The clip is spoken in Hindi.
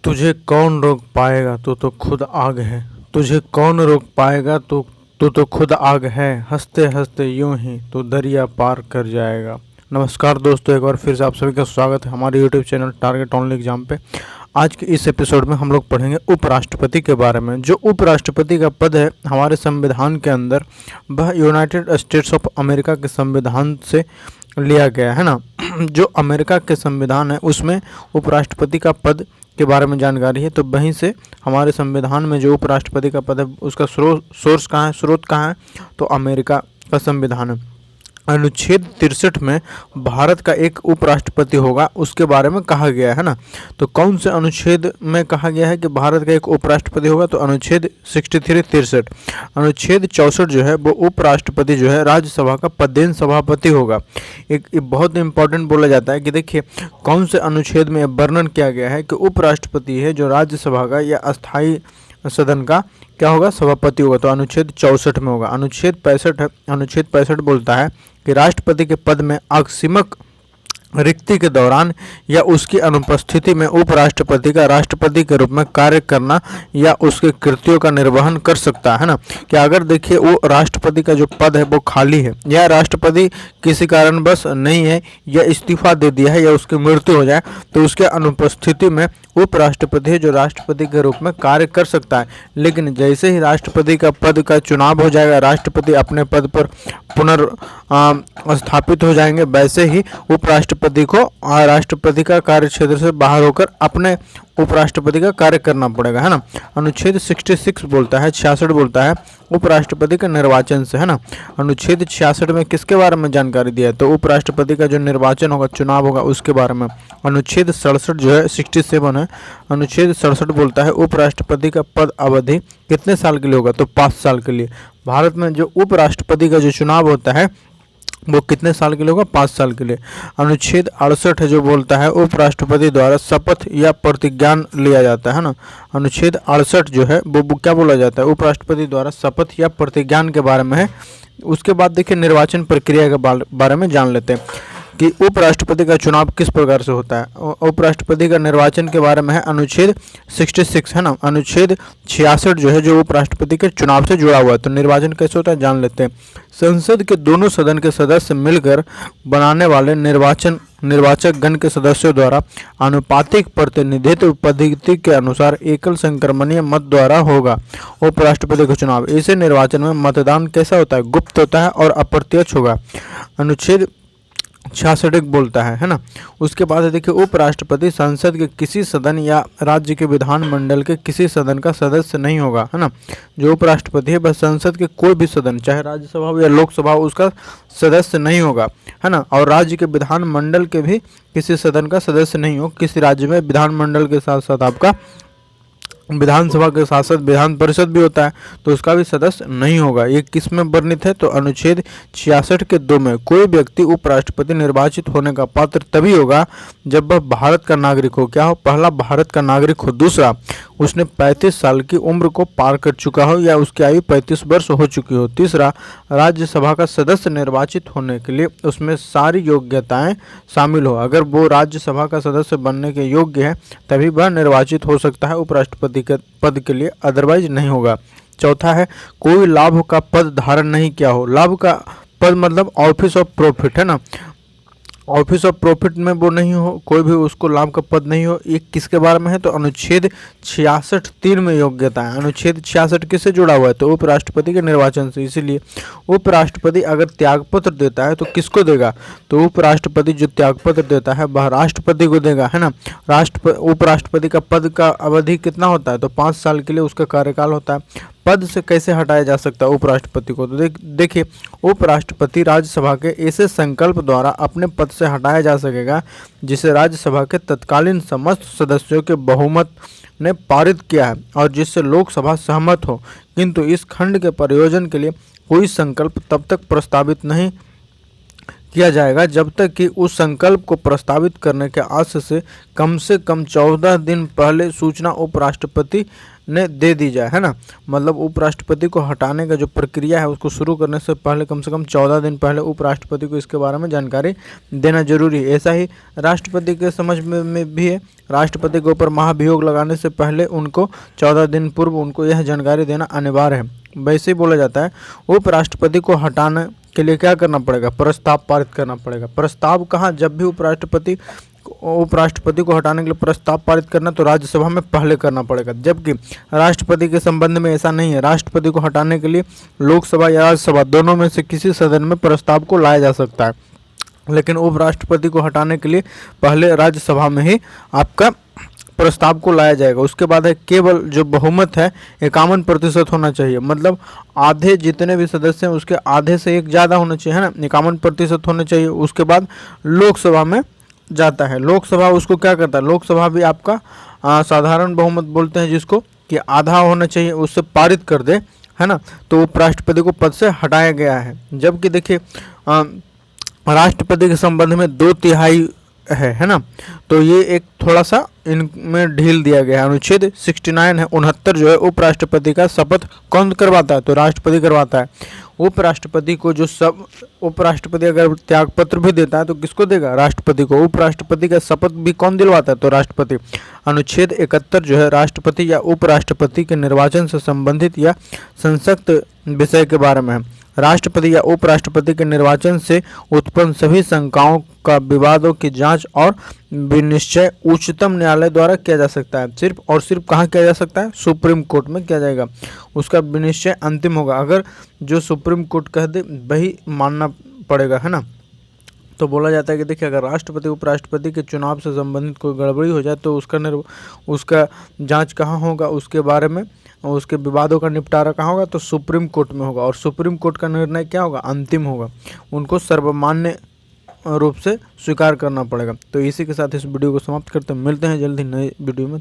तुझे कौन रोक पाएगा, तू तो खुद आग है। तुझे कौन रोक पाएगा, तू तो खुद आग है। हंसते हंसते यूं ही तू दरिया पार कर जाएगा। नमस्कार दोस्तों, एक बार फिर से आप सभी का स्वागत है हमारे YouTube channel target only exam पे। आज के इस एपिसोड में हम लोग पढ़ेंगे उपराष्ट्रपति के बारे में। जो उपराष्ट्रपति का पद है हमारे संविधान के अंदर, वह यूनाइटेड स्टेट्स ऑफ अमेरिका के संविधान से लिया गया है ना। जो अमेरिका के संविधान है उसमें उपराष्ट्रपति का पद के बारे में जानकारी है, तो वहीं से हमारे संविधान में जो उपराष्ट्रपति का पद है उसका सोर्स कहाँ है, स्रोत कहाँ है, तो अमेरिका का संविधान है। अनुच्छेद 63 में भारत का एक उपराष्ट्रपति होगा उसके बारे में कहा गया है ना। तो कौन से अनुच्छेद में कहा गया है कि भारत का एक उपराष्ट्रपति होगा, तो अनुच्छेद 63। अनुच्छेद 64 जो है वो उपराष्ट्रपति जो है राज्यसभा का पदेन सभापति होगा। एक बहुत इंपॉर्टेंट बोला जाता है कि देखिए कौन से अनुच्छेद में वर्णन किया गया है कि उपराष्ट्रपति है जो राज्यसभा का या अस्थायी सदन का क्या होगा, सभापति होगा। तो अनुच्छेद 64 में होगा। अनुच्छेद 65 है। अनुच्छेद 65 बोलता है कि राष्ट्रपति के पद में आकस्मिक रिक्ति के दौरान या उसकी अनुपस्थिति में उपराष्ट्रपति का राष्ट्रपति के रूप में कार्य करना या उसके कृत्यों का निर्वहन कर सकता है ना। कि अगर देखिए वो राष्ट्रपति का जो पद है वो खाली है या राष्ट्रपति किसी कारणवश नहीं है या इस्तीफा दे दिया है या उसकी मृत्यु हो जाए, तो उसके अनुपस्थिति में उपराष्ट्रपति है जो राष्ट्रपति के रूप में कार्य कर सकता है। लेकिन जैसे ही राष्ट्रपति का पद का चुनाव हो जाएगा, राष्ट्रपति अपने पद पर स्थापित हो जाएंगे, वैसे ही उपराष्ट्रपति को राष्ट्रपति का कार्य क्षेत्र से बाहर होकर अपने उपराष्ट्रपति का कार्य करना पड़ेगा, है ना। अनुच्छेद 66 बोलता है, 66 बोलता है उपराष्ट्रपति के निर्वाचन से, है ना। अनुच्छेद 66 में किसके बारे में जानकारी दिया है, तो उपराष्ट्रपति का जो निर्वाचन होगा, चुनाव होगा, उसके बारे में। अनुच्छेद 67 जो है 67 है। अनुच्छेद 67 बोलता है उपराष्ट्रपति का पद अवधि कितने साल के लिए होगा, तो 5 साल के लिए। भारत में जो उपराष्ट्रपति का जो चुनाव होता है वो कितने साल के लिए होगा, 5 साल के लिए। अनुच्छेद 68 है जो बोलता है उपराष्ट्रपति द्वारा शपथ या प्रतिज्ञान लिया जाता है ना। अनुच्छेद 68 जो है वो क्या बोला जाता है, उपराष्ट्रपति द्वारा शपथ या प्रतिज्ञान के बारे में है। उसके बाद देखिए निर्वाचन प्रक्रिया के बारे में जान लेते हैं कि उपराष्ट्रपति का चुनाव किस प्रकार से होता है। उपराष्ट्रपति का निर्वाचन के बारे में है अनुच्छेद 66, है ना। अनुच्छेद 66 जो है जो उपराष्ट्रपति के चुनाव से जुड़ा हुआ है। तो निर्वाचन कैसे होता है जान लेते हैं। संसद के दोनों सदन के सदस्य मिलकर बनाने वाले निर्वाचक गण के सदस्यों द्वारा आनुपातिक प्रतिनिधित्व पद्धति के अनुसार एकल संक्रमणीय मत द्वारा होगा उपराष्ट्रपति का चुनाव। ऐसे निर्वाचन में मतदान कैसा होता है, गुप्त होता है और अप्रत्यक्ष होगा। अनुच्छेद 66 बोलता है ना। उसके बाद देखिए उपराष्ट्रपति संसद के किसी सदन या राज्य के विधानमंडल के किसी सदन का सदस्य नहीं होगा, है ना। जो उपराष्ट्रपति है वह संसद के कोई भी सदन, चाहे राज्यसभा हो या लोकसभा हो, उसका सदस्य नहीं होगा, है ना। और राज्य के विधानमंडल के भी किसी सदन का सदस्य नहीं हो। किसी राज्य में विधानमंडल के साथ साथ आपका विधानसभा के साथ साथ विधान परिषद भी होता है, तो उसका भी सदस्य नहीं होगा। ये किस में वर्णित है, तो अनुच्छेद 66 के 2 में। कोई व्यक्ति उपराष्ट्रपति निर्वाचित होने का पात्र तभी होगा जब वह भारत का नागरिक हो। क्या हो, पहला भारत का नागरिक हो, दूसरा उसने 35 साल की उम्र को पार कर चुका हो या उसकी आयु 35 वर्ष हो चुकी हो, तीसरा राज्यसभा का सदस्य निर्वाचित होने के लिए उसमें सारी योग्यताएं शामिल हो। अगर वो राज्यसभा का सदस्य बनने के योग्य है तभी वह निर्वाचित हो सकता है उपराष्ट्रपति के पद के लिए, अदरवाइज नहीं होगा। चौथा है कोई लाभ का पद धारण नहीं किया हो। लाभ का पद मतलब ऑफिस ऑफ प्रॉफिट, है ना। ऑफिस ऑफ प्रॉफिट में वो नहीं हो, कोई भी उसको लाभ का पद नहीं हो। ये किसके बारे में है, तो अनुच्छेद 66(3) में योग्यता है। अनुच्छेद 66 किससे जुड़ा हुआ है, तो उपराष्ट्रपति के निर्वाचन से। इसीलिए उपराष्ट्रपति अगर त्यागपत्र देता है तो किसको देगा, तो उपराष्ट्रपति जो त्यागपत्र देता है वह राष्ट्रपति को देगा, है ना। उपराष्ट्रपति का पद का अवधि कितना होता है, तो 5 साल के लिए उसका कार्यकाल होता है। पद से कैसे हटाया जा सकता है उपराष्ट्रपति को, तो देखिए उपराष्ट्रपति राज्यसभा के ऐसे संकल्प द्वारा अपने पद से हटाया जा सकेगा जिसे राज्यसभा के तत्कालीन समस्त सदस्यों के बहुमत ने पारित किया है और जिससे लोकसभा सहमत हो। किंतु इस खंड के प्रयोजन के लिए कोई संकल्प तब तक प्रस्तावित नहीं किया जाएगा जब तक कि उस संकल्प को प्रस्तावित करने के आशय से कम 14 दिन पहले सूचना उपराष्ट्रपति ने दे दी जाए, है ना। मतलब उपराष्ट्रपति को हटाने का जो प्रक्रिया है उसको शुरू करने से कम 14 दिन पहले उपराष्ट्रपति को इसके बारे में जानकारी देना जरूरी है। ऐसा ही राष्ट्रपति के समझ में भी है। राष्ट्रपति के ऊपर महाभियोग लगाने से पहले उनको 14 दिन पूर्व उनको यह जानकारी देना अनिवार्य है। वैसे ही बोला जाता है उपराष्ट्रपति को हटाने के लिए क्या करना पड़ेगा, प्रस्ताव पारित करना पड़ेगा। प्रस्ताव कहाँ, जब भी उपराष्ट्रपति को हटाने के लिए प्रस्ताव पारित करना तो राज्यसभा में पहले करना पड़ेगा, जबकि राष्ट्रपति के संबंध में ऐसा नहीं है। राष्ट्रपति को हटाने के लिए लोकसभा या राज्यसभा दोनों में से किसी सदन में प्रस्ताव को लाया जा सकता है, लेकिन उपराष्ट्रपति को हटाने के लिए पहले राज्यसभा में ही आपका प्रस्ताव को लाया जाएगा। उसके बाद है केवल जो बहुमत है 51% होना चाहिए, मतलब आधे जितने भी सदस्य हैं उसके आधे से एक ज़्यादा होना चाहिए, है ना। 51% होना चाहिए। उसके बाद लोकसभा में जाता है। लोकसभा उसको क्या करता है, लोकसभा भी आपका साधारण बहुमत बोलते हैं जिसको, कि आधा होना चाहिए, उससे पारित कर दे, है ना। तो उपराष्ट्रपति को पद से हटाया गया है। जबकि देखिए राष्ट्रपति के संबंध में 2/3 है ना, तो ये एक थोड़ा सा इनमें ढील दिया गया है। अनुच्छेद 69 है 69 जो है उपराष्ट्रपति का शपथ कौन करवाता है, तो राष्ट्रपति करवाता है। उपराष्ट्रपति को उपराष्ट्रपति अगर त्यागपत्र भी देता है तो किसको देगा, राष्ट्रपति को। उपराष्ट्रपति का शपथ भी कौन दिलवाता है, तो राष्ट्रपति। अनुच्छेद 71 जो है राष्ट्रपति या उपराष्ट्रपति के निर्वाचन से संबंधित या संसक्त विषय के बारे में है। राष्ट्रपति या उपराष्ट्रपति के निर्वाचन से उत्पन्न सभी शंकाओं का विवादों की जांच और विनिश्चय उच्चतम न्यायालय द्वारा किया जा सकता है। सिर्फ और सिर्फ कहाँ किया जा सकता है, सुप्रीम कोर्ट में किया जाएगा। उसका विनिश्चय अंतिम होगा, अगर जो सुप्रीम कोर्ट कह दे वही मानना पड़ेगा, है ना। तो बोला जाता है कि देखिए अगर राष्ट्रपति उपराष्ट्रपति के चुनाव से संबंधित कोई गड़बड़ी हो जाए तो उसका जांच कहाँ होगा, उसके बारे में उसके विवादों का निपटारा कहाँ होगा, तो सुप्रीम कोर्ट में होगा। और सुप्रीम कोर्ट का निर्णय क्या होगा, अंतिम होगा। उनको सर्वमान्य रूप से स्वीकार करना पड़ेगा। तो इसी के साथ इस वीडियो को समाप्त करते हैं। मिलते हैं जल्दी नए वीडियो में।